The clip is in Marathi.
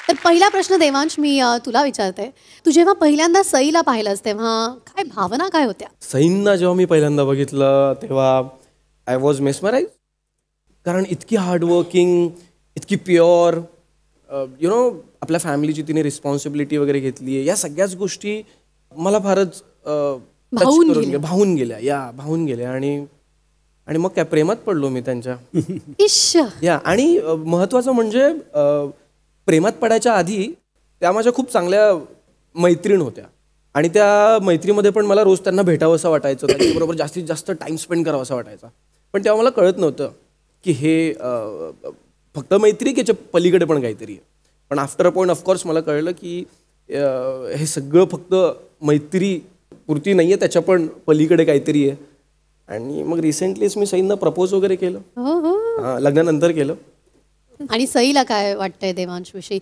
तर पहिला प्रश्न देवांश मी तुला विचारते. तू जेव्हा पहिल्यांदा सईला पाहिलंस तेव्हा काय भावना काय होत्या? सईंना जेव्हा मी पहिल्यांदा बघितलं तेव्हा आय वॉज मेस्मराईज. कारण इतकी हार्डवर्किंग, इतकी प्युअर, आपल्या फॅमिलीची तिने रिस्पॉन्सिबिलिटी वगैरे घेतली आहे. या सगळ्याच गोष्टी मला फारच भावून गेल्या भावून गेल्या. आणि मग काय प्रेमात पडलो मी त्यांच्या. इश्श. आणि महत्त्वाचं म्हणजे प्रेमात पडायच्या आधी त्या माझ्या खूप चांगल्या मैत्रीण होत्या. आणि त्या मैत्रीमध्ये पण मला रोज त्यांना भेटावंसं वाटायचं, त्यांच्याबरोबर जास्तीत जास्त टाईम स्पेंड करावासा वाटायचा. पण तेव्हा मला कळत नव्हतं की हे फक्त मैत्री की याच्या पलीकडे पण काहीतरी आहे. पण आफ्टर अ पॉईंट ऑफकोर्स मला कळलं की हे सगळं फक्त मैत्री पुरती नाही आहे, त्याच्या पण पलीकडे काहीतरी आहे. आणि मग रिसेंटलीच मी सईंना प्रपोज वगैरे केलं. हो हो. लग्नानंतर केलं. आणि सईला काय वाटतंय देवांश विषयी?